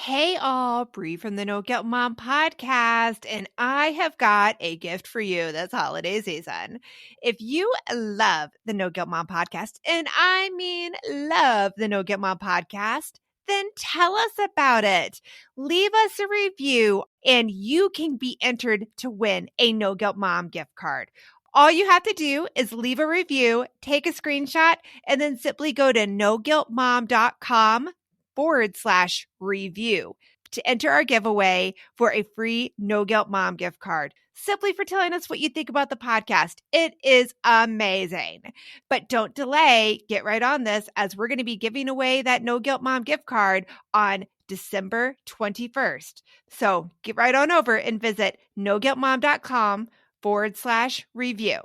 Hey all, Bree from the No Guilt Mom podcast, and I have got a gift for you this holiday season. If you love the No Guilt Mom podcast, and I mean love the No Guilt Mom podcast, then tell us about it. Leave us a review, and you can be entered to win a No Guilt Mom gift card. All you have to do is leave a review, take a screenshot, and then simply go to noguiltmom.com/review to enter our giveaway for a free No Guilt Mom gift card, simply for telling us what you think about the podcast. It is amazing. But don't delay. Get right on this, as we're going to be giving away that No Guilt Mom gift card on December 21st. So get right on over and visit noguiltmom.com/review.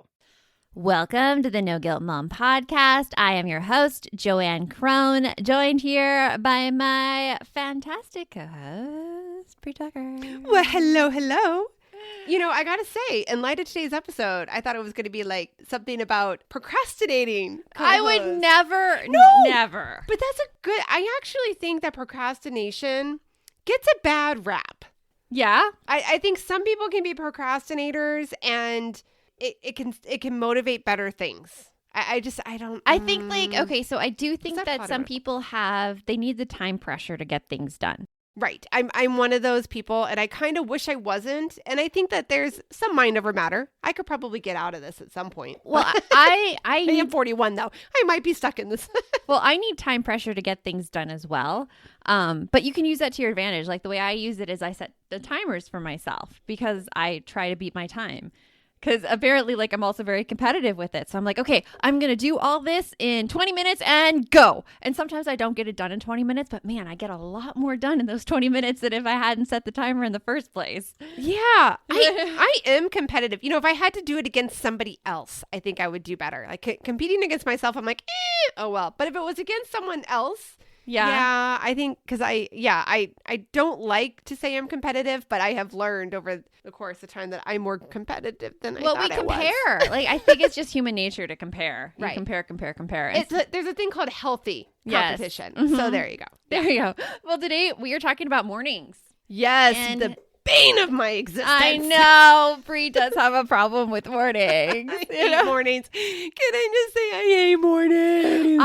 Welcome to the No Guilt Mom podcast. I am your host, Joanne Crone, joined here by my fantastic co-host, Bree Tucker. Well, hello. You know, I gotta say, in light of today's episode, I thought it was going to be like something about procrastinating. I would never. But that's I actually think that procrastination gets a bad rap. Yeah? I think some people can be procrastinators, and it can motivate better things. I think so I do think that some people they need the time pressure to get things done. Right. I'm one of those people, and I kind of wish I wasn't. And I think that there's some mind over matter. I could probably get out of this at some point. Well, I am 41 though. I might be stuck in this. Well, I need time pressure to get things done as well. But you can use that to your advantage. Like the way I use it is I set the timers for myself because I try to beat my time. Because apparently, like, I'm also very competitive with it. So I'm like, okay, I'm going to do all this in 20 minutes and go. And sometimes I don't get it done in 20 minutes, but man, I get a lot more done in those 20 minutes than if I hadn't set the timer in the first place. Yeah, I am competitive. You know, if I had to do it against somebody else, I think I would do better. Like competing against myself, I'm like, oh well. But if it was against someone else, yeah, I think because I don't like to say I'm competitive, but I have learned over the course of time that I'm more competitive than I thought I was. Well, we compare. Like, I think it's just human nature to compare. You right. Compare. There's a thing called healthy competition. Yes. Mm-hmm. So there you go. There you go. Well, today we are talking about mornings. Yes, the bane of my existence. I know. Bree does have a problem with mornings. I hate mornings. Can I just say I hate mornings?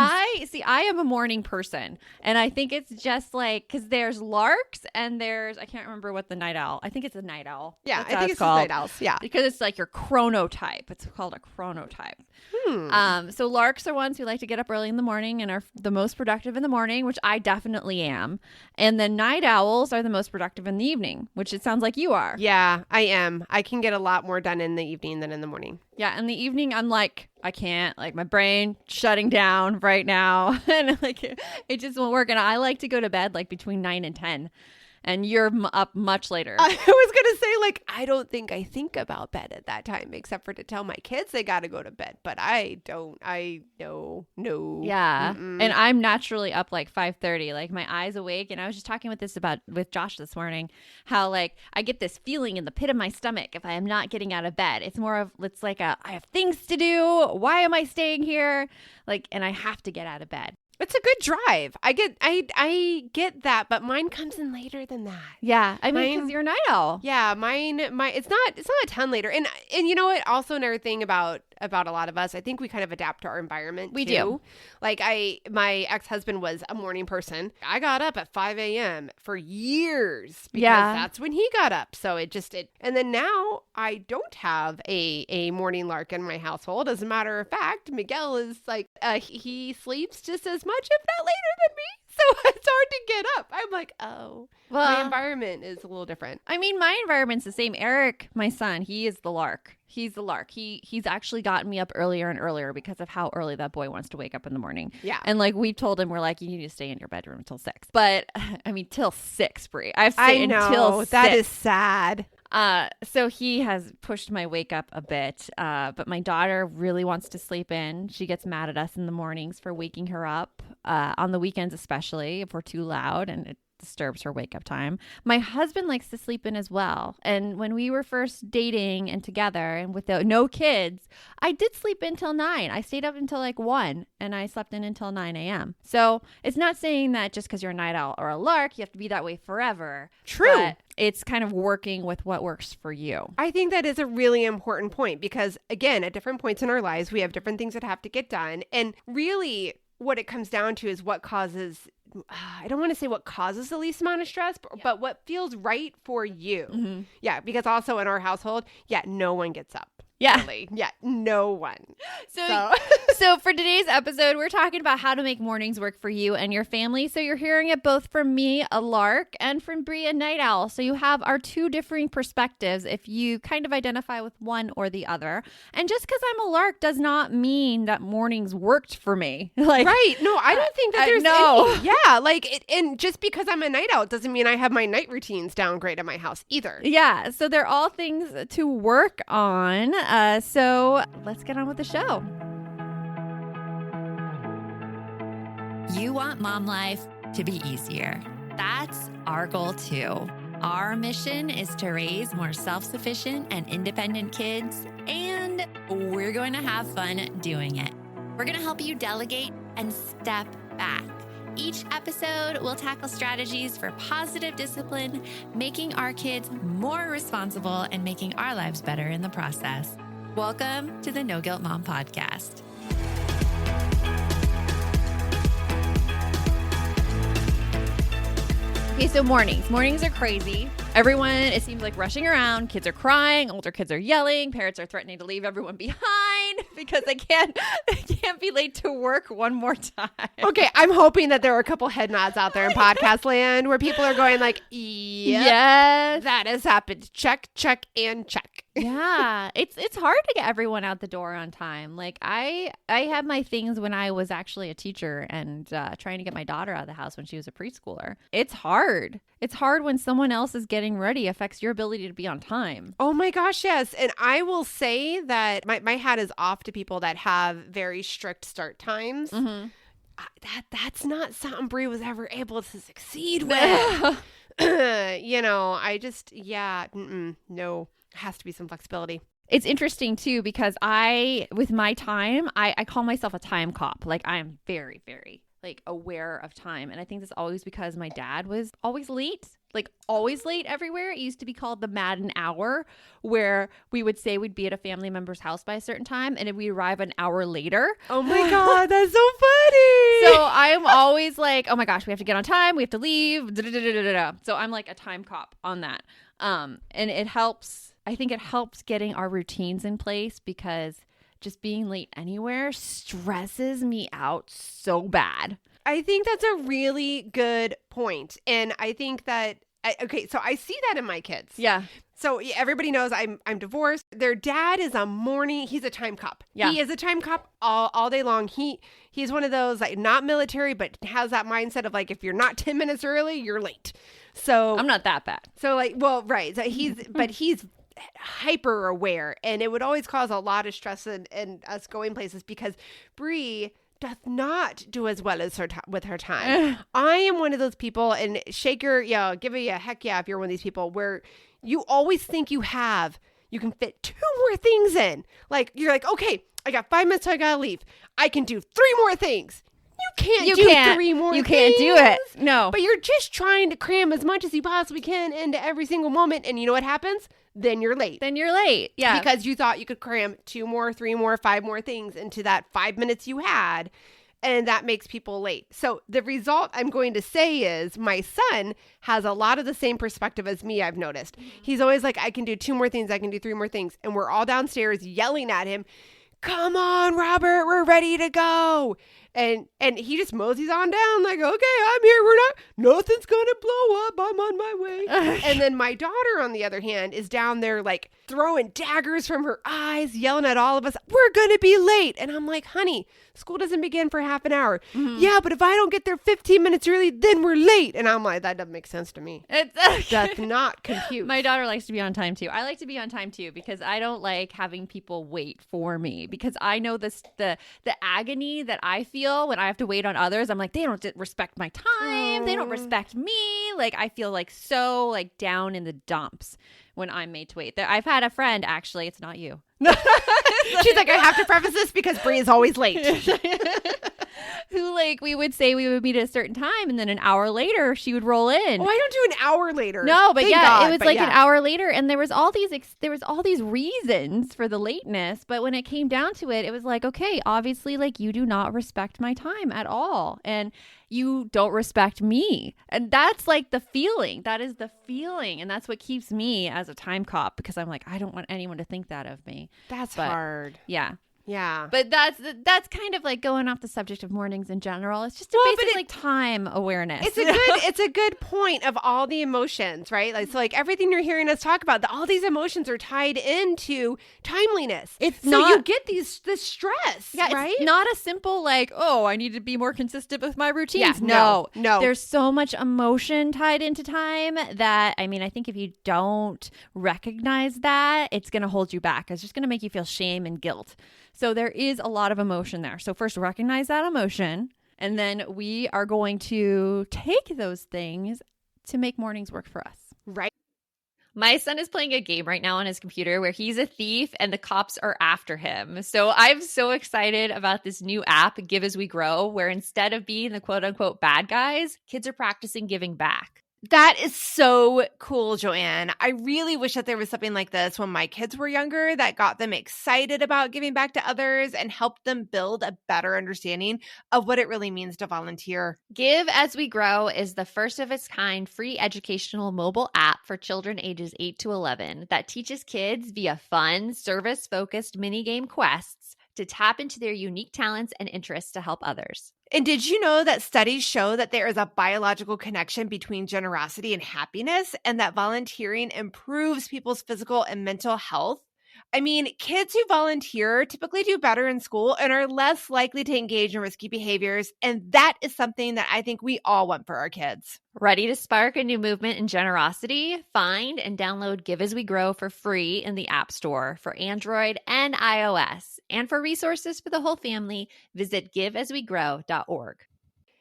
I am a morning person. And I think it's just like, because there's larks and I can't remember what the night owl. I think it's a night owl. Yeah, I think it's night owls. Yeah. Because it's like your chronotype. It's called a chronotype. So larks are ones who like to get up early in the morning and are the most productive in the morning, which I definitely am. And then night owls are the most productive in the evening, which it sounds like you are. Yeah, I am. I can get a lot more done in the evening than in the morning. Yeah, in the evening, I'm like, I can't. Like, my brain shutting down right now. And like, it just won't work. And I like to go to bed like between 9 and 10. And you're up much later. I was going to say, like, I don't think I think about bed at that time, except for to tell my kids they got to go to bed. But I don't. No. Yeah. Mm-mm. And I'm naturally up like 5:30, like my eyes awake. And I was just talking with Josh this morning, how like I get this feeling in the pit of my stomach if I am not getting out of bed. It's like I have things to do. Why am I staying here? Like, and I have to get out of bed. It's a good drive. I get that, but mine comes in later than that. Yeah, I mean, because you're a night owl. Yeah, it's not a ton later. And you know what? Also, another thing about a lot of us, I think we kind of adapt to our environment. We too. do. Like my ex-husband was a morning person. I got up at 5 a.m. for years because that's when he got up. So and then now I don't have a morning lark in my household. As a matter of fact, Miguel is like he sleeps just as much, if not later than me. So it's hard to get up. I'm like, oh, my environment is a little different. I mean, my environment's the same. Eric, my son, he is the lark. He's the lark. He's actually gotten me up earlier and earlier because of how early that boy wants to wake up in the morning. Yeah. And like we've told him, we're like, you need to stay in your bedroom until 6. But I mean, till 6, Bree. I know. Until 6. That is sad. So he has pushed my wake up a bit. But my daughter really wants to sleep in. She gets mad at us in the mornings for waking her up. On the weekends, especially if we're too loud, and disturbs her wake up time. My husband likes to sleep in as well. And when we were first dating and together and with no kids, I did sleep until 9. I stayed up until like 1 and I slept in until 9 a.m. So it's not saying that just because you're a night owl or a lark, you have to be that way forever. True. But it's kind of working with what works for you. I think that is a really important point because, again, at different points in our lives, we have different things that have to get done. And really, what it comes down to is what causes, I don't want to say what causes the least amount of stress, but what feels right for you. Mm-hmm. Yeah, because also in our household, no one gets up. Yeah. Really. Yeah, no one. So for today's episode, we're talking about how to make mornings work for you and your family. So you're hearing it both from me, a lark, and from Bree, a night owl. So you have our two differing perspectives if you kind of identify with one or the other. And just because I'm a lark does not mean that mornings worked for me. Right. No, I don't think that there's no. any. Yeah. And just because I'm a night owl doesn't mean I have my night routines down great at my house either. Yeah. So they're all things to work on. So let's get on with the show. You want mom life to be easier. That's our goal too. Our mission is to raise more self-sufficient and independent kids, and we're going to have fun doing it. We're going to help you delegate and step back. Each episode will tackle strategies for positive discipline, making our kids more responsible and making our lives better in the process. Welcome to the No Guilt Mom Podcast. Okay, so mornings are crazy. Everyone, it seems like rushing around. Kids are crying. Older kids are yelling. Parents are threatening to leave everyone behind because they can't be late to work one more time. Okay, I'm hoping that there are a couple head nods out there in podcast land where people are going like, yes, that has happened. Check, check, and check. Yeah, it's hard to get everyone out the door on time. Like I had my things when I was actually a teacher and trying to get my daughter out of the house when she was a preschooler. It's hard. It's hard when someone else is getting ready affects your ability to be on time. Oh my gosh, yes. And I will say that my hat is off to people that have very strict start times. Mm-hmm. That's not something Brie was ever able to succeed with. I just, no. Has to be some flexibility. It's interesting too because with my time, I call myself a time cop. Like I am very, very aware of time. And I think that's always because my dad was always late, everywhere. It used to be called the Madden Hour, where we would say we'd be at a family member's house by a certain time and we arrive an hour later. Oh my God, that's so funny. So I'm always like, oh my gosh, we have to get on time. We have to leave. So I'm like a time cop on that. And it helps. I think it helps getting our routines in place because just being late anywhere stresses me out so bad. I think that's a really good point. And I think that, so I see that in my kids. Yeah. So everybody knows I'm divorced. Their dad is he's a time cop. Yeah. He is a time cop all day long. He's one of those not military, but has that mindset of if you're not 10 minutes early, you're late. So I'm not that bad. So right. So he's hyper aware, and it would always cause a lot of stress in us going places because Brie doth not do as well as with her time. I am one of those people, and Shaker, give you a heck yeah if you're one of these people where you always think you can fit 2 more things in. You're like, okay, I got 5 minutes till I gotta leave. I can do 3 more things. You can't do 3 more things. You can't do it. No. But you're just trying to cram as much as you possibly can into every single moment. And you know what happens? Then you're late. Yeah. Because you thought you could cram 2 more, 3 more, 5 more things into that 5 minutes you had. And that makes people late. So the result I'm going to say is my son has a lot of the same perspective as me, I've noticed. Mm-hmm. He's always like, I can do 2 more things. I can do 3 more things. And we're all downstairs yelling at him. Come on, Robert, we're ready to go. And he just moseys on down like, okay, I'm here. Nothing's going to blow up. I'm on my way. And then my daughter, on the other hand, is down there throwing daggers from her eyes, yelling at all of us. We're going to be late. And I'm like, honey, school doesn't begin for half an hour. Mm-hmm. Yeah, but if I don't get there 15 minutes early, then we're late. And I'm like, that doesn't make sense to me. It does not compute. My daughter likes to be on time too. I like to be on time too because I don't like having people wait for me because I know the agony that I feel feel when I have to wait on others. I'm like, they don't respect my time. They don't respect me. Like, I feel like so like down in the dumps when I'm made to wait. I've had a friend, actually, it's not you. She's like, I have to preface this because Brie is always late. Who, like, we would say we would meet at a certain time, and then an hour later she would roll in. Oh, I don't do an hour later. No, but Thank yeah, God, it was but like yeah. an hour later, and there was all these reasons for the lateness. But when it came down to it, it was like, okay, obviously, like, you do not respect my time at all, and you don't respect me, and that's like the feeling. That is the feeling, and that's what keeps me as a time cop, because I'm like, I don't want anyone to think that of me. That's But, hard. Yeah. Yeah. But that's kind of like going off the subject of mornings in general. It's just a basic like time awareness. It's a good point of all the emotions, right? Like, so like everything you're hearing us talk about, all these emotions are tied into timeliness. It's so not, you get this stress, yeah, right? It's not a simple like, oh, I need to be more consistent with my routines. Yeah, no. There's so much emotion tied into time that, I mean, I think if you don't recognize that, it's going to hold you back. It's just going to make you feel shame and guilt. So there is a lot of emotion there. So first, recognize that emotion, and then we are going to take those things to make mornings work for us. Right. My son is playing a game right now on his computer where he's a thief and the cops are after him. So I'm so excited about this new app, Give As We Grow, where instead of being the quote unquote bad guys, kids are practicing giving back. That is so cool, Joanne. I really wish that there was something like this when my kids were younger that got them excited about giving back to others and helped them build a better understanding of what it really means to volunteer. Give As We Grow is the first of its kind free educational mobile app for children ages 8 to 11 that teaches kids via fun, service-focused minigame quests to tap into their unique talents and interests to help others. And did you know that studies show that there is a biological connection between generosity and happiness, and that volunteering improves people's physical and mental health? I mean, kids who volunteer typically do better in school and are less likely to engage in risky behaviors. And that is something that I think we all want for our kids. Ready to spark a new movement in generosity? Find and download Give As We Grow for free in the App Store for Android and iOS. And for resources for the whole family, visit giveaswegrow.org.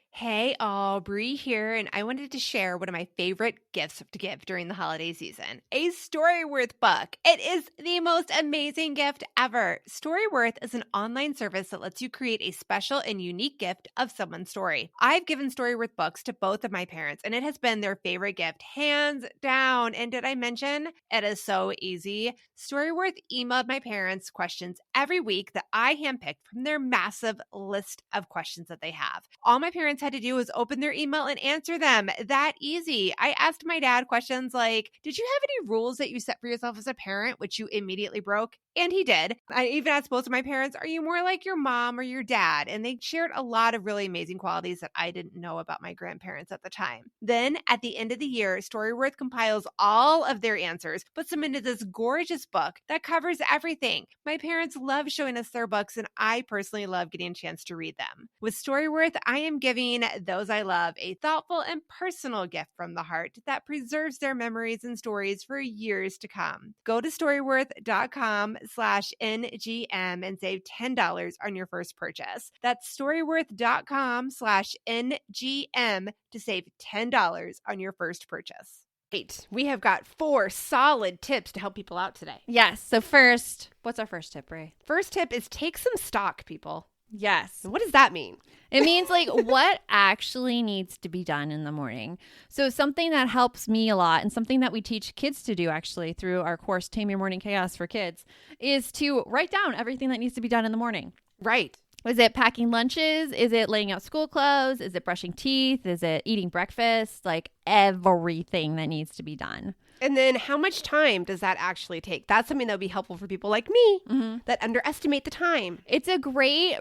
Hey all, Brie here, and I wanted to share one of my favorite gifts to give during the holiday season, a Storyworth book. It is the most amazing gift ever. Storyworth is an online service that lets you create a special and unique gift of someone's story. I've given Storyworth books to both of my parents, and it has been their favorite gift, hands down. And did I mention it is so easy? Storyworth emailed my parents questions every week that I handpicked from their massive list of questions that they have. All my parents had to do was open their email and answer them. That easy. I asked my dad questions like, did you have any rules that you set for yourself as a parent, which you immediately broke? And he did. I even asked both of my parents, are you more like your mom or your dad? And they shared a lot of really amazing qualities that I didn't know about my grandparents at the time. Then at the end of the year, Storyworth compiles all of their answers, puts them into this gorgeous book that covers everything. My parents love showing us their books, and I personally love getting a chance to read them. With Storyworth, I am giving those I love a thoughtful and personal gift from the heart that preserves their memories and stories for years to come. Go to storyworth.com/NGM and save $10 on your first purchase. That's storyworth.com/NGM to save $10 on your first purchase. Great. We have got 4 solid tips to help people out today. Yes. So first, what's our first tip, Ray? First tip is take some stock, people. Yes. What does that mean? It means like what actually needs to be done in the morning. So something that helps me a lot, and something that we teach kids to do actually through our course, Tame Your Morning Chaos for Kids, is to write down everything that needs to be done in the morning. Right. Is it packing lunches? Is it laying out school clothes? Is it brushing teeth? Is it eating breakfast? Like everything that needs to be done. And then how much time does that actually take? That's something that would be helpful for people like me that underestimate the time. It's a great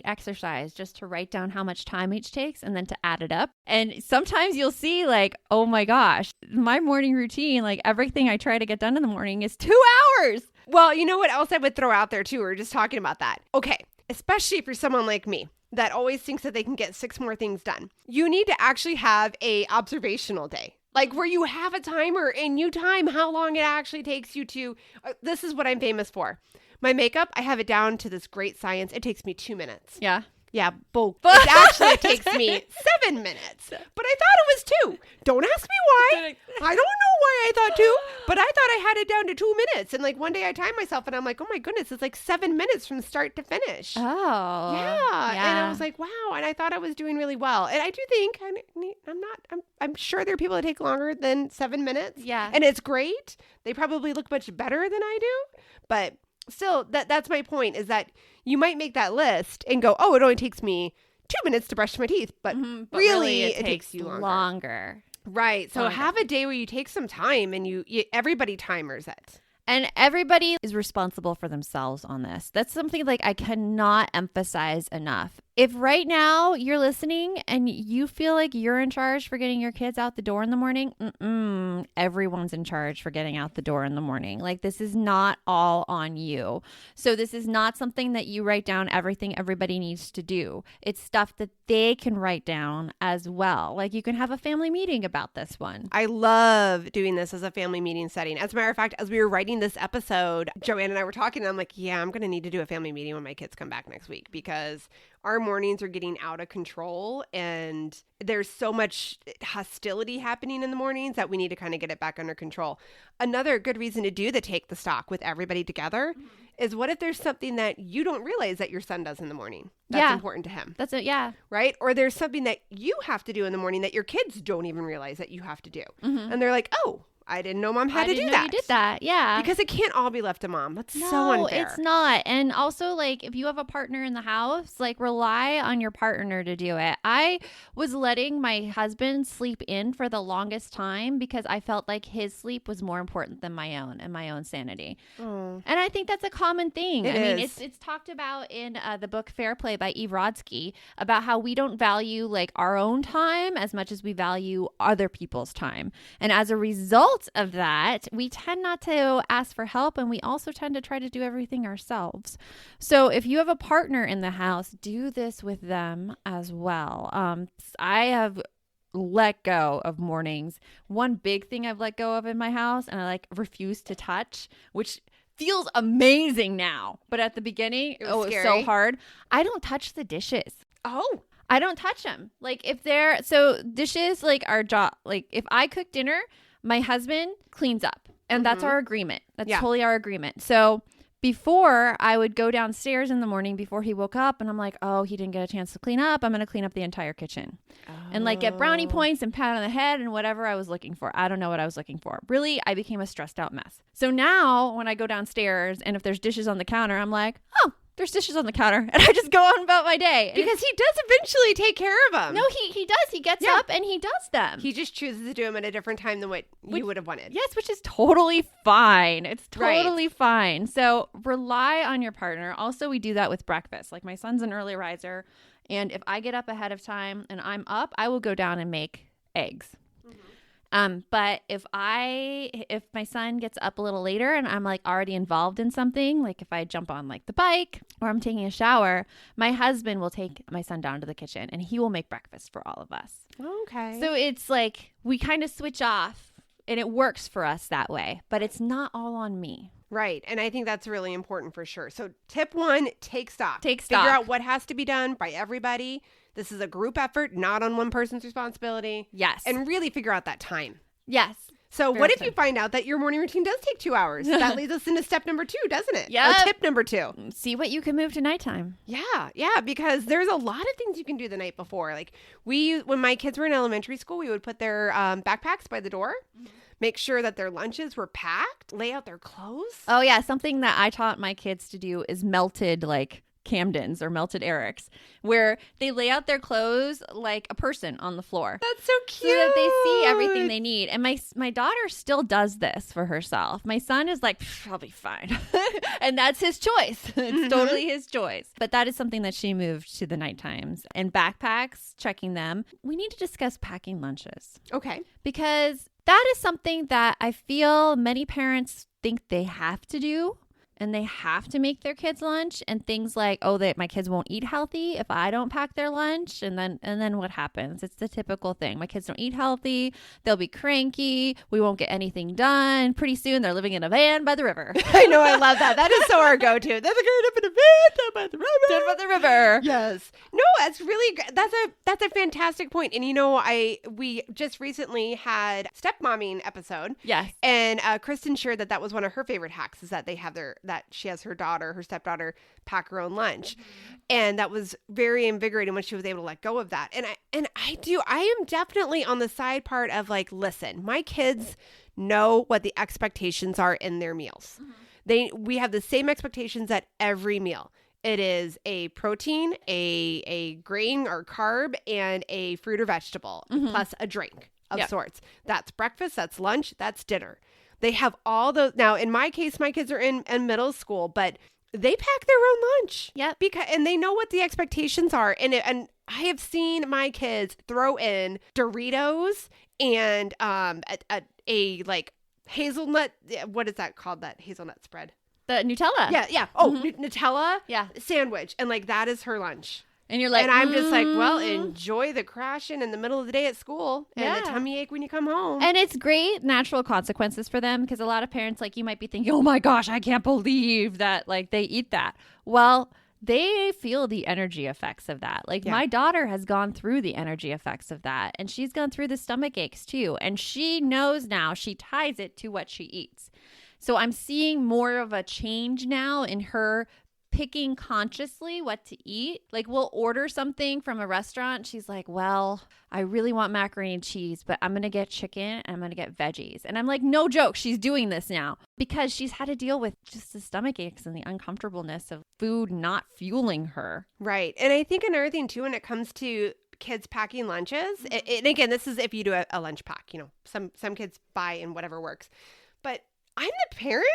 exercise just to write down how much time each takes and then to add it up. And sometimes you'll see like, oh my gosh, my morning routine, like everything I try to get done in the morning is 2 hours. Well, you know what else I would throw out there too? We were just talking about that. Okay, especially for someone like me that always thinks that they can get 6 more things done. You need to actually have a observational day. Like where you have a timer and you time how long it actually takes you to, this is what I'm famous for. My makeup, I have it down to this great science. It takes me 2 minutes. Yeah. Yeah, it actually takes me 7 minutes, but I thought it was 2. Don't ask me why. I don't know why I thought 2, but I thought I had it down to 2 minutes. And like one day I timed myself and I'm like, oh my goodness, it's like 7 minutes from start to finish. Oh, yeah. And I was like, wow. And I thought I was doing really well. And I do think I'm sure there are people that take longer than 7 minutes. Yeah. And it's great. They probably look much better than I do, but still, that's my point, is that you might make that list and go, oh, it only takes me 2 minutes to brush my teeth, but, really it takes you longer. Right. So have a day where you take some time and you everybody timers it. And everybody is responsible for themselves on this. That's something like I cannot emphasize enough. If right now you're listening and you feel like you're in charge for getting your kids out the door in the morning, everyone's in charge for getting out the door in the morning. Like, this is not all on you. So this is not something that you write down everything everybody needs to do. It's stuff that they can write down as well. Like, you can have a family meeting about this one. I love doing this as a family meeting setting. As a matter of fact, as we were writing this episode, Joanne and I were talking, and I'm like, yeah, I'm going to need to do a family meeting when my kids come back next week, because our mornings are getting out of control and there's so much hostility happening in the mornings that we need to kind of get it back under control. Another good reason to do the take the stock with everybody together is, what if there's something that you don't realize that your son does in the morning that's important to him? That's it. Yeah. Right? Or there's something that you have to do in the morning that your kids don't even realize that you have to do. And they're like, oh, I didn't know mom had to do that. You did that. Yeah. Because it can't all be left to mom. That's so unfair. No, it's not. And also, like, if you have a partner in the house, like, rely on your partner to do it. I was letting my husband sleep in for the longest time because I felt like his sleep was more important than my own and my own sanity. And I think that's a common thing. It's talked about in the book Fair Play by Eve Rodsky about how we don't value like our own time as much as we value other people's time. And as a result of that, we tend not to ask for help, and we also tend to try to do everything ourselves. So if you have a partner in the house, do this with them as well. I have let go of mornings. One big thing I've let go of in my house, and I like refuse to touch, which feels amazing now, but at the beginning it was so hard. I don't touch the dishes. I don't touch them. Like, if they're dishes, like, our job, like, if I cook dinner, my husband cleans up, and that's our agreement. That's totally our agreement. So before, I would go downstairs in the morning before he woke up, and I'm like, oh, he didn't get a chance to clean up. I'm going to clean up the entire kitchen and like get brownie points and pat on the head and whatever I was looking for. I don't know what I was looking for. Really, I became a stressed out mess. So now when I go downstairs and if there's dishes on the counter, I'm like, oh, there's dishes on the counter, and I just go on about my day. Because he does eventually take care of them. No, he does. He gets up and he does them. He just chooses to do them at a different time than what you would have wanted. Yes, which is totally fine. It's totally fine. So rely on your partner. Also, we do that with breakfast. Like, my son's an early riser, and if I get up ahead of time and I'm up, I will go down and make eggs. But if my son gets up a little later and I'm like already involved in something, like if I jump on like the bike or I'm taking a shower, my husband will take my son down to the kitchen and he will make breakfast for all of us. Okay. So it's like we kind of switch off, and it works for us that way, but it's not all on me. Right. And I think that's really important for sure. So tip 1, take stock. Figure out what has to be done by everybody. This is a group effort, not on one person's responsibility. Yes. And really figure out that time. Yes. So what if you find out that your morning routine does take 2 hours? That leads us into step number 2, doesn't it? Yeah. Or tip number 2. See what you can move to nighttime. Yeah, because there's a lot of things you can do the night before. Like, when my kids were in elementary school, we would put their backpacks by the door. Make sure that their lunches were packed, lay out their clothes. Oh, yeah. Something that I taught my kids to do is melted, like, Camdens or melted Erics, where they lay out their clothes like a person on the floor. That's so cute. So that they see everything they need. And my daughter still does this for herself. My son is like, I'll be fine. And that's his choice. It's totally his choice. But that is something that she moved to the night times. And backpacks, checking them. We need to discuss packing lunches. Okay. Because that is something that I feel many parents think they have to do. and they have to make their kids lunch, and things like, oh, that my kids won't eat healthy if I don't pack their lunch, and then what happens? It's the typical thing. My kids don't eat healthy. They'll be cranky. We won't get anything done. Pretty soon they're living in a van by the river. I know, I love that. That is so our go-to. They're going up in a van down by the river. Down by the river. Yes. No, that's really good. That's a fantastic point. And we just recently had stepmomming episode. Yes. And Kristen shared that was one of her favorite hacks, is that they have that she has her stepdaughter pack her own lunch. And that was very invigorating when she was able to let go of that. And I am definitely on the side part of like, listen, my kids know what the expectations are in their meals. We have the same expectations at every meal. It is a protein, a grain or carb, and a fruit or vegetable, plus a drink of sorts. That's breakfast, that's lunch, that's dinner. They have all those. Now, in my case, my kids are in middle school, but they pack their own lunch. Yep. And they know what the expectations are. And I have seen my kids throw in Doritos and a like hazelnut. What is that called? That hazelnut spread? The Nutella. Yeah. Oh, Nutella. Yeah. Sandwich. And like, that is her lunch. And you're like, and I'm just like, well, enjoy the crashing in the middle of the day at school and the tummy ache when you come home. And it's great natural consequences for them, because a lot of parents, like, you might be thinking, oh my gosh, I can't believe that, like, they eat that. Well, they feel the energy effects of that. Like, my daughter has gone through the energy effects of that, and she's gone through the stomach aches too. And she knows now, she ties it to what she eats. So I'm seeing more of a change now in her picking consciously what to eat. Like, we'll order something from a restaurant. She's like, well, I really want macaroni and cheese, but I'm going to get chicken and I'm going to get veggies. And I'm like, no joke. She's doing this now because she's had to deal with just the stomach aches and the uncomfortableness of food not fueling her. Right. And I think another thing too, when it comes to kids packing lunches, and again, this is if you do a lunch pack, some kids buy in whatever works, but I'm the parent.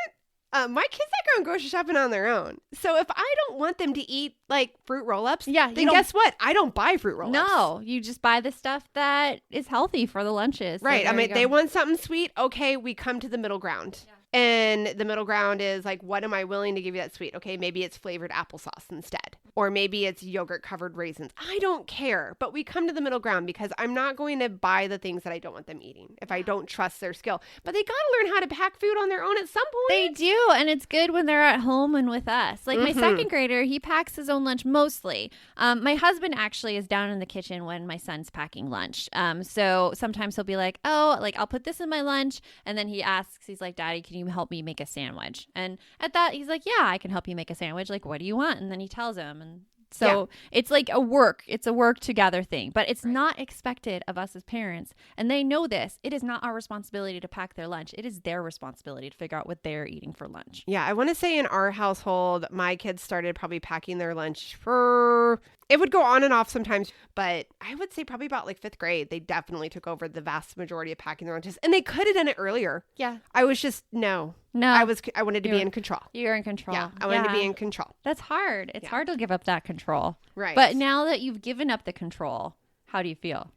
My kids are going grocery shopping on their own. So if I don't want them to eat like fruit roll-ups, then guess what? I don't buy fruit roll-ups. No, you just buy the stuff that is healthy for the lunches. Right. I mean, they want something sweet. Okay, we come to the middle ground. Yeah. And the middle ground is like, what am I willing to give you that sweet? Okay, maybe it's flavored applesauce instead. Or maybe it's yogurt covered raisins. I don't care. But we come to the middle ground because I'm not going to buy the things that I don't want them eating if I don't trust their skill. But they got to learn how to pack food on their own at some point. They do. And it's good when they're at home and with us. Like my second grader, he packs his own lunch mostly. My husband actually is down in the kitchen when my son's packing lunch. So sometimes he'll be like, oh, like I'll put this in my lunch. And then he asks, he's like, Daddy, can you help me make a sandwich? And at that, he's like, yeah, I can help you make a sandwich. Like, what do you want? And then he tells him. And so it's like it's a work together thing, but it's not expected of us as parents. And they know this. It is not our responsibility to pack their lunch. It is their responsibility to figure out what they're eating for lunch. Yeah. I want to say in our household, my kids started probably packing their lunch it would go on and off sometimes, but I would say probably about like 5th grade, they definitely took over the vast majority of packing their lunches, and they could have done it earlier. Yeah. I was just, no. I wanted to be in control. You're in control. Yeah. I wanted to be in control. That's hard. It's hard to give up that control. Right. But now that you've given up the control, how do you feel?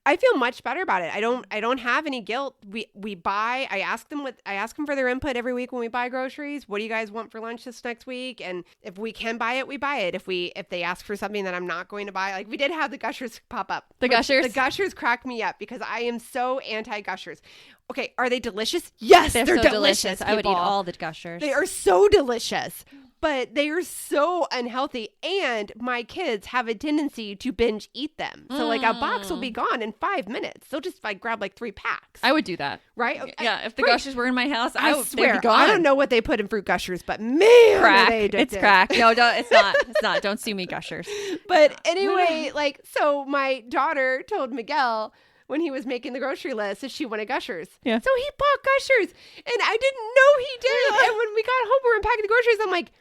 I feel much better about it. I don't have any guilt. We buy. I ask them for their input every week when we buy groceries. What do you guys want for lunch this next week? And if we can buy it, we buy it. If they ask for something that I'm not going to buy, like we did have the Gushers pop up. The Gushers? The Gushers crack me up because I am so anti-Gushers. Okay, are they delicious? Yes, they're so delicious. I would eat all the Gushers. They are so delicious. But they are so unhealthy, and my kids have a tendency to binge eat them. So like a box will be gone in 5 minutes. They'll just like grab like 3 packs. I would do that. Right? Yeah, if the Gushers were in my house, I swear, they'd be gone. I don't know what they put in fruit Gushers, but man, crack. Are they addictive. It's crack. No, it's not. It's not. Don't sue me, Gushers. But anyway, so my daughter told Miguel when he was making the grocery list that she wanted Gushers. Yeah. So he bought Gushers, and I didn't know he did. Yeah. And when we got home, we were unpacking the groceries. I'm like,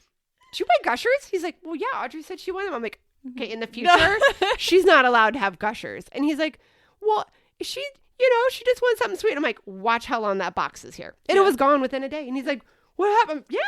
did you buy Gushers? He's like, well, yeah, Audrey said she wanted them. I'm like, okay, in the future, she's not allowed to have Gushers. And he's like, well, she just wants something sweet. I'm like, watch how long that box is here. And it was gone within a day. And he's like, what happened? Yeah,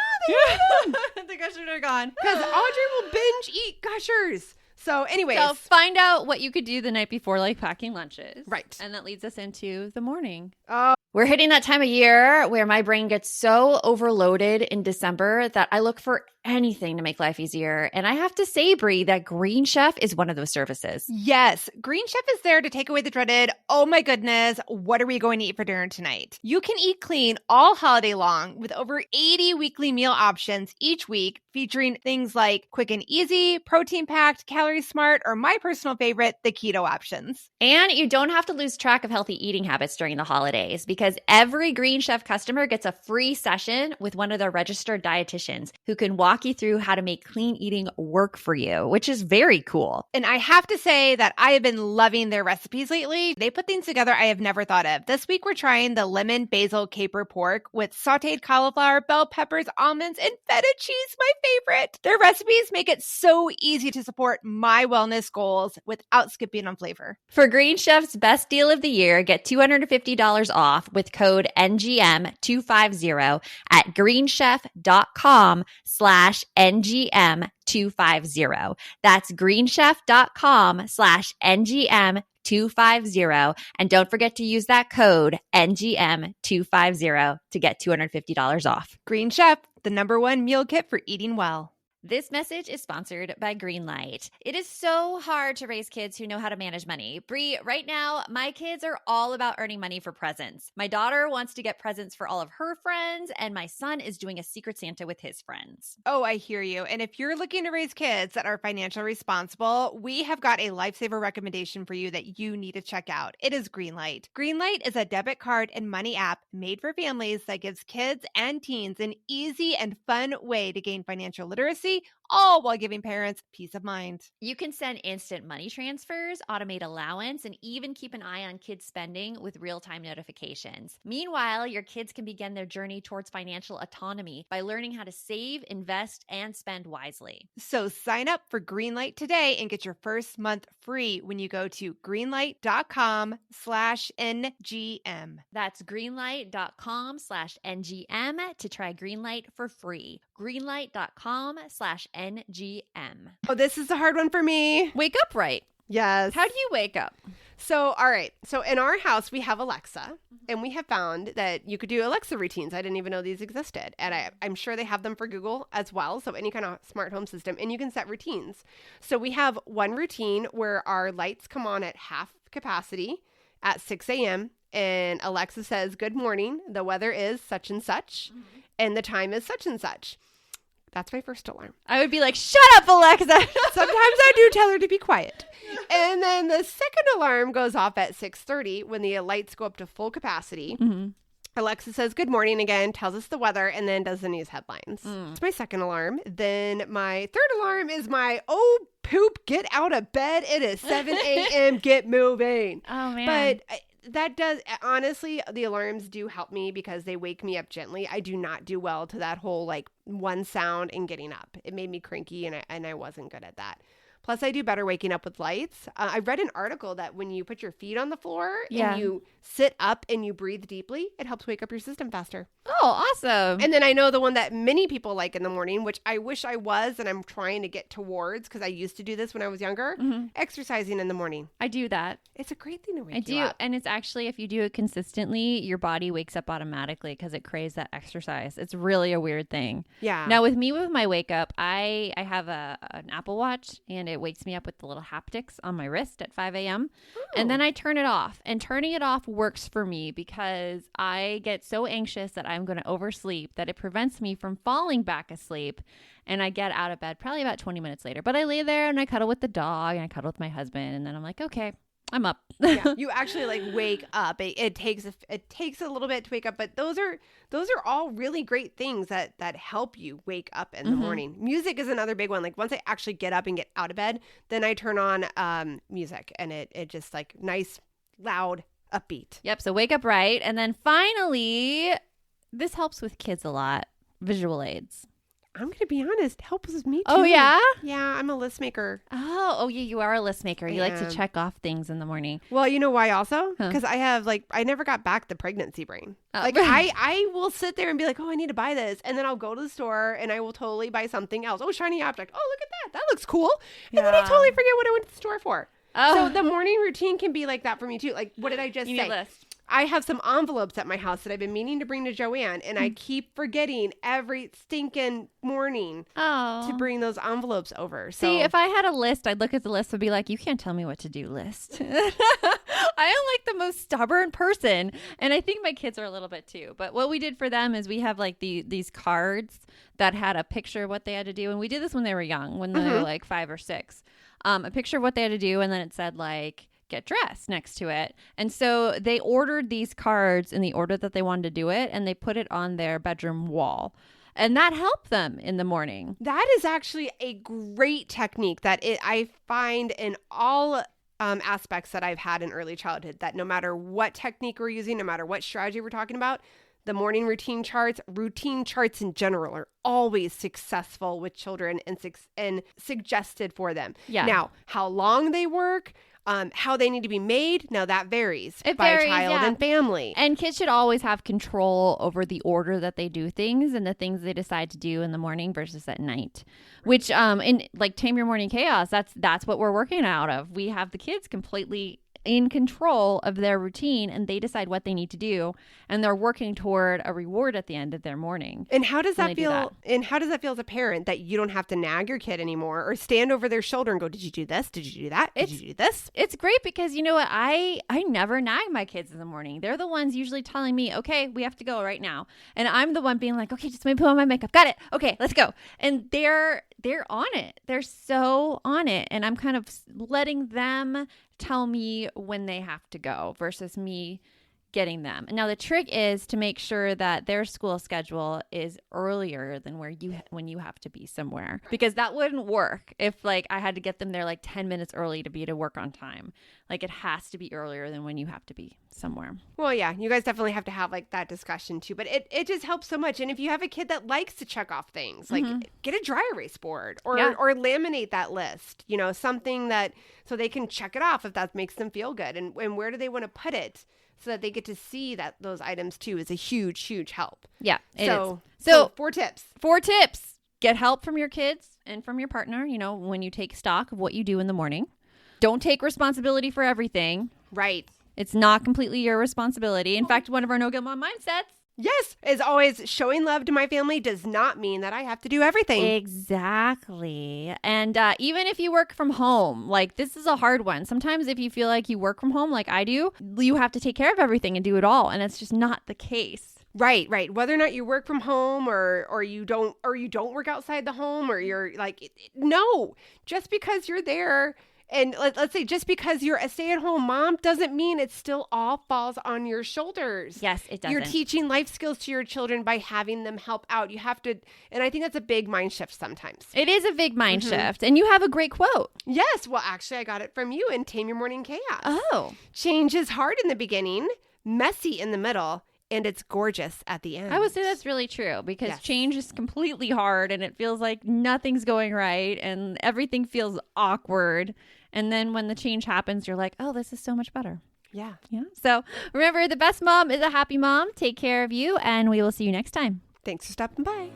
the Gushers are gone. Because Audrey will binge eat Gushers. So anyways. So find out what you could do the night before, like packing lunches. Right. And that leads us into the morning. Oh, We're hitting that time of year where my brain gets so overloaded in December that I look for anything to make life easier. And I have to say, Brie, that Green Chef is one of those services. Yes, Green Chef is there to take away the dreaded, oh my goodness, what are we going to eat for dinner tonight? You can eat clean all holiday long with over 80 weekly meal options each week, featuring things like quick and easy, protein-packed, calorie-smart, or my personal favorite, the keto options. And you don't have to lose track of healthy eating habits during the holidays because every Green Chef customer gets a free session with one of their registered dietitians who can walk you through how to make clean eating work for you, which is very cool. And I have to say that I have been loving their recipes lately. They put things together I have never thought of. This week, we're trying the lemon basil caper pork with sauteed cauliflower, bell peppers, almonds, and feta cheese, my favorite. Their recipes make it so easy to support my wellness goals without skipping on flavor. For Green Chef's best deal of the year, get $250 off with code NGM250 at greenchef.com/NGM250. That's greenchef.com/NGM250. And don't forget to use that code NGM250 to get $250 off. Green Chef, the #1 meal kit for eating well. This message is sponsored by Greenlight. It is so hard to raise kids who know how to manage money. Brie, right now, my kids are all about earning money for presents. My daughter wants to get presents for all of her friends, and my son is doing a Secret Santa with his friends. Oh, I hear you. And if you're looking to raise kids that are financially responsible, we have got a lifesaver recommendation for you that you need to check out. It is Greenlight. Greenlight is a debit card and money app made for families that gives kids and teens an easy and fun way to gain financial literacy, all while giving parents peace of mind. You can send instant money transfers, automate allowance, and even keep an eye on kids' spending with real-time notifications. Meanwhile, your kids can begin their journey towards financial autonomy by learning how to save, invest, and spend wisely. So sign up for Greenlight today and get your first month free when you go to greenlight.com/NGM. That's greenlight.com/NGM to try Greenlight for free. Greenlight.com/NGM. Oh, this is a hard one for me. Wake up right. Yes. How do you wake up? So, all right. So in our house, we have Alexa, and we have found that you could do Alexa routines. I didn't even know these existed. And I'm sure they have them for Google as well. So any kind of smart home system, and you can set routines. So we have one routine where our lights come on at half capacity at 6 a.m. And Alexa says, "Good morning. The weather is such and such, and the time is such and such." That's my first alarm. I would be like, shut up, Alexa. Sometimes I do tell her to be quiet. And then the second alarm goes off at 6:30 when the lights go up to full capacity. Alexa says, "Good morning" again, tells us the weather, and then does the news headlines. It's my second alarm. Then my third alarm is my, "Oh, poop, get out of bed. It is 7 a.m. Get moving." Oh, man. But that does, honestly, the alarms do help me because they wake me up gently. I do not do well to that whole like one sound and getting up. It made me cranky, and I wasn't good at that. Plus, I do better waking up with lights. I read an article that when you put your feet on the floor and you sit up and you breathe deeply, it helps wake up your system faster. Oh, awesome. And then I know the one that many people like in the morning, which I wish I was, and I'm trying to get towards because I used to do this when I was younger, exercising in the morning. I do that. It's a great thing to wake I you do. up. And it's actually, if you do it consistently, your body wakes up automatically because it craves that exercise. It's really a weird thing. Yeah. Now, with me, with my wake up, I have an Apple Watch, and it wakes me up with the little haptics on my wrist at 5 a.m. And then I turn it off. And turning it off works for me because I get so anxious that I'm going to oversleep that it prevents me from falling back asleep. And I get out of bed probably about 20 minutes later. But I lay there and I cuddle with the dog and I cuddle with my husband. And then I'm like, okay, I'm up. Yeah, you actually like wake up. It takes a little bit to wake up, but those are all really great things that help you wake up in the morning. Music is another big one. Like once I actually get up and get out of bed, then I turn on music, and it just like nice, loud, upbeat. Yep. So wake up right. And then finally, this helps with kids a lot. Visual aids. I'm going to be honest, helps me too. Oh, yeah? Yeah, I'm a list maker. Oh, yeah, you are a list maker. You like to check off things in the morning. Well, you know why also? Huh. Because I have I never got back the pregnancy brain. Oh. Like I will sit there and be like, oh, I need to buy this. And then I'll go to the store and I will totally buy something else. Oh, shiny object. Oh, look at that. That looks cool. And then I totally forget what I went to the store for. Oh. So the morning routine can be like that for me too. Like, what did I just You say? need a list. I have some envelopes at my house that I've been meaning to bring to Joanne, and I keep forgetting every stinking morning to bring those envelopes over. So See, if I had a list, I'd look at the list and be like, you can't tell me what to do list. I am like the most stubborn person. And I think my kids are a little bit too. But what we did for them is we have like these cards that had a picture of what they had to do. And we did this when they were young, when they were like 5 or 6. A picture of what they had to do. And then it said like, get dressed next to it. And so they ordered these cards in the order that they wanted to do it. And they put it on their bedroom wall. And that helped them in the morning. That is actually a great technique that I find in all aspects that I've had in early childhood, that no matter what technique we're using, no matter what strategy we're talking about, the morning routine charts in general are always successful with children and suggested for them. Yeah. Now, how long they work, how they need to be made, now that varies by child and family. And kids should always have control over the order that they do things and the things they decide to do in the morning versus at night. Which in like Tame Your Morning Chaos, that's what we're working out of. We have the kids completely in control of their routine, and they decide what they need to do, and they're working toward a reward at the end of their morning. And how does that feel? And how does that feel as a parent, that you don't have to nag your kid anymore or stand over their shoulder and go, "Did you do this? Did you do that? Did you do this?" It's great because you know what? I never nag my kids in the morning. They're the ones usually telling me, "Okay, we have to go right now," and I'm the one being like, "Okay, just let me put on my makeup. Got it. Okay, let's go." And they're on it. They're so on it, and I'm kind of letting them tell me when they have to go versus me getting them. And now the trick is to make sure that their school schedule is earlier than when you have to be somewhere, because that wouldn't work if like I had to get them there like 10 minutes early to be to work on time. Like it has to be earlier than when you have to be somewhere. Well, yeah, you guys definitely have to have like that discussion too, but it just helps so much. And if you have a kid that likes to check off things, like get a dry erase board or laminate that list, you know, something that so they can check it off if that makes them feel good. And where do they want to put it? So that they get to see that those items too is a huge, huge help. Yeah, it is. So 4 tips. 4 tips. Get help from your kids and from your partner, you know, when you take stock of what you do in the morning. Don't take responsibility for everything. Right. It's not completely your responsibility. In fact, one of our No Guilt Mom mindsets. Yes, as always, showing love to my family does not mean that I have to do everything. Exactly. And even if you work from home, like this is a hard one. Sometimes if you feel like you work from home like I do, you have to take care of everything and do it all. And it's just not the case. Right. Whether or not you work from home or you don't work outside the home, or you're like, no, just because you're there. And let's say just because you're a stay-at-home mom doesn't mean it still all falls on your shoulders. Yes, it doesn't. You're teaching life skills to your children by having them help out. You have to, and I think that's a big mind shift sometimes. It is a big mind shift. And you have a great quote. Yes. Well, actually, I got it from you in Tame Your Morning Chaos. Oh. Change is hard in the beginning, messy in the middle, and it's gorgeous at the end. I would say that's really true because change is completely hard and it feels like nothing's going right and everything feels awkward. And then when the change happens, you're like, oh, this is so much better. Yeah. So remember, the best mom is a happy mom. Take care of you, and we will see you next time. Thanks for stopping by.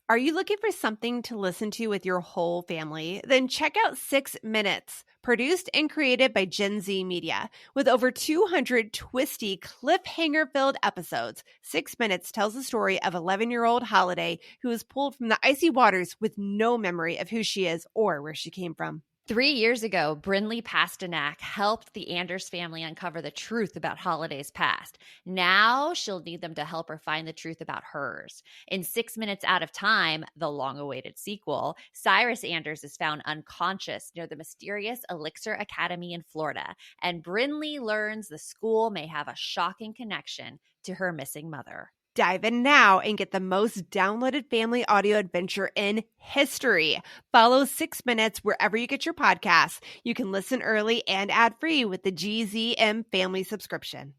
Are you looking for something to listen to with your whole family? Then check out 6 Minutes, produced and created by Gen Z Media. With over 200 twisty, cliffhanger-filled episodes, 6 Minutes tells the story of 11-year-old Holiday, who was pulled from the icy waters with no memory of who she is or where she came from. 3 years ago, Brinley Pasternak helped the Anders family uncover the truth about Holiday's past. Now she'll need them to help her find the truth about hers. In 6 Minutes Out of Time, the long-awaited sequel, Cyrus Anders is found unconscious near the mysterious Elixir Academy in Florida, and Brinley learns the school may have a shocking connection to her missing mother. Dive in now and get the most downloaded family audio adventure in history. Follow 6 Minutes wherever you get your podcasts. You can listen early and ad-free with the GZM family subscription.